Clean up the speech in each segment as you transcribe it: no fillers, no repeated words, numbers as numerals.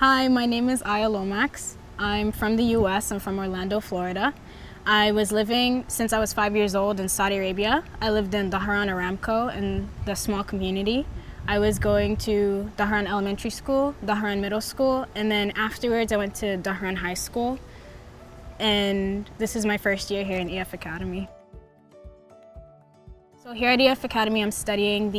Hi, my name is Aya Lomax. I'm from the US. I'm from Orlando, Florida. I was living since I was 5 years old in Saudi Arabia. I lived in Dhahran Aramco in the small community. I was going to Dhahran Elementary School, Dhahran Middle School, and then afterwards I went to Dhahran High School. And this is my first year here in EF Academy. So here at EF Academy, I'm studying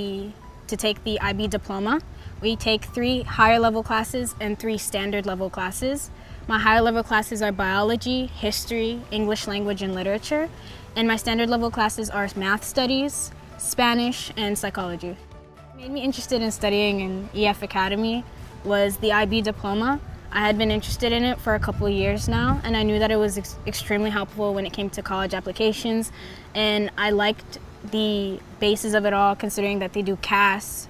to take the IB diploma. We take 3 higher level classes and 3 standard level classes. My higher level classes are biology, history, English language and literature, and my standard level classes are math studies, Spanish, and psychology. What made me interested in studying in EF Academy was the IB diploma. I had been interested in it for a couple of years now, and I knew that it was extremely helpful when it came to college applications, and I liked the basis of it all, considering that they do CAS,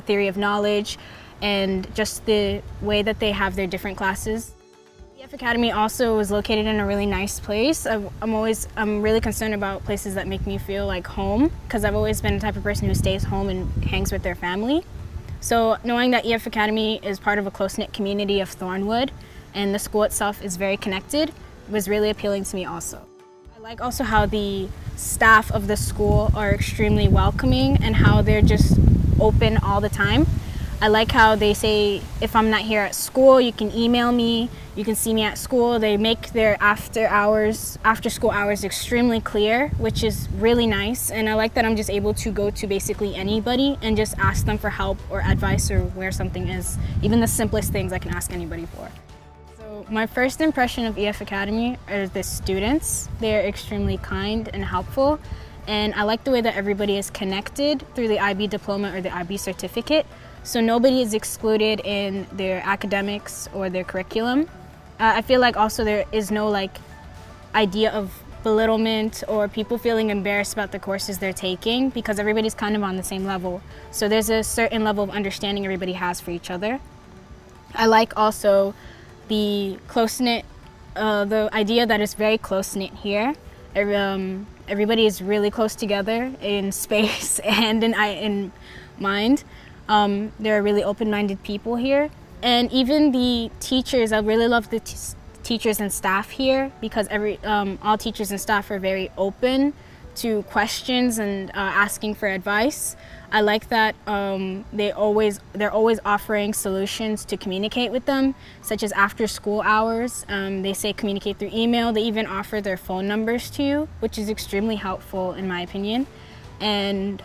theory of knowledge, and just the way that they have their different classes. EF Academy also is located in a really nice place. I'm really concerned about places that make me feel like home, because I've always been the type of person who stays home and hangs with their family. So knowing that EF Academy is part of a close-knit community of Thornwood and the school itself is very connected was really appealing to me also. I like also how the staff of the school are extremely welcoming and how they're just open all the time. I like how they say if I'm not here at school, you can email me, you can see me at school. They make their after school hours extremely clear, which is really nice. And I like that I'm just able to go to basically anybody and just ask them for help or advice or where something is. Even the simplest things I can ask anybody for. So my first impression of EF Academy are the students. They're extremely kind and helpful. And I like the way that everybody is connected through the IB diploma or the IB certificate. So nobody is excluded in their academics or their curriculum. I feel like also there is no idea of belittlement or people feeling embarrassed about the courses they're taking, because everybody's kind of on the same level. So there's a certain level of understanding everybody has for each other. I like also the close-knit, the idea that it's very close-knit here. Everybody is really close together in space and in mind. There are really open-minded people here. And even the teachers, I really love the teachers and staff here, because all teachers and staff are very open to questions and asking for advice. I like that they're always offering solutions to communicate with them, such as after school hours. They say communicate through email. They even offer their phone numbers to you, which is extremely helpful in my opinion. And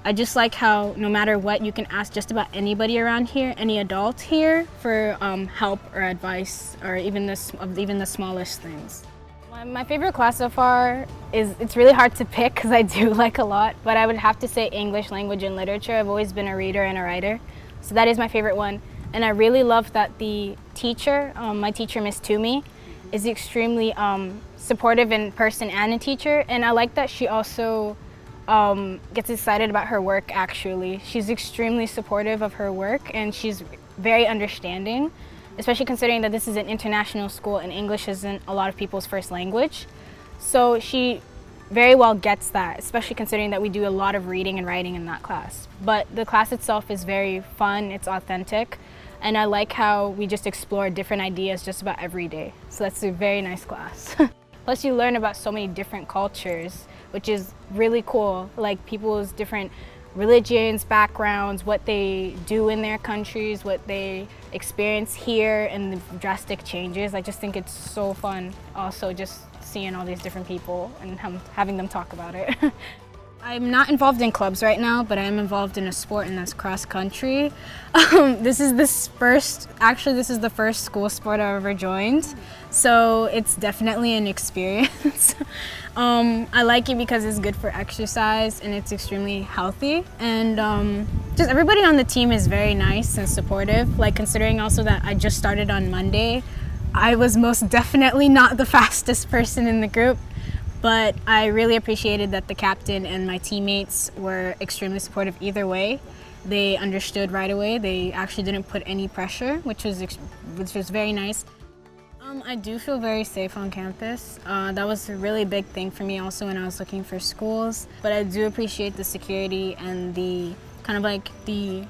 I just like how no matter what, you can ask just about anybody around here, any adult here, for help or advice, or even the smallest things. My favorite class so far it's really hard to pick because I do like a lot, but I would have to say English language and literature. I've always been a reader and a writer, so that is my favorite one. And I really love that the teacher, my teacher Miss Toomey, is extremely supportive in person and a teacher, and I like that she also gets excited about her work actually. She's extremely supportive of her work and she's very understanding, especially considering that this is an international school and English isn't a lot of people's first language. So she very well gets that, especially considering that we do a lot of reading and writing in that class. But the class itself is very fun, it's authentic, and I like how we just explore different ideas just about every day. So that's a very nice class. Plus you learn about so many different cultures, which is really cool, like people's different religions, backgrounds, what they do in their countries, what they experience here, and the drastic changes. I just think it's so fun also just seeing all these different people and having them talk about it. I'm not involved in clubs right now, but I am involved in a sport, and that's cross country. This is the first school sport I've ever joined, so it's definitely an experience. I like it because it's good for exercise and it's extremely healthy, and just everybody on the team is very nice and supportive. Like, considering also that I just started on Monday, I was most definitely not the fastest person in the group. But I really appreciated that the captain and my teammates were extremely supportive either way. They understood right away. They actually didn't put any pressure, which was very nice. I do feel very safe on campus. That was a really big thing for me also when I was looking for schools. But I do appreciate the security and the kind of like the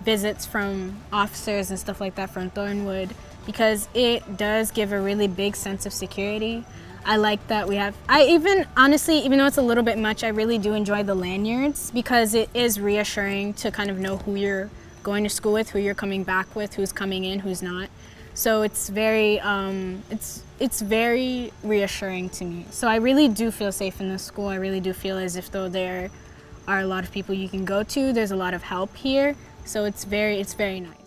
visits from officers and stuff like that from Thornwood, because it does give a really big sense of security. I like that we have, honestly, even though it's a little bit much, I really do enjoy the lanyards because it is reassuring to kind of know who you're going to school with, who you're coming back with, who's coming in, who's not. So it's very, it's very reassuring to me. So I really do feel safe in this school. I really do feel as if though there are a lot of people you can go to. There's a lot of help here. So it's very nice.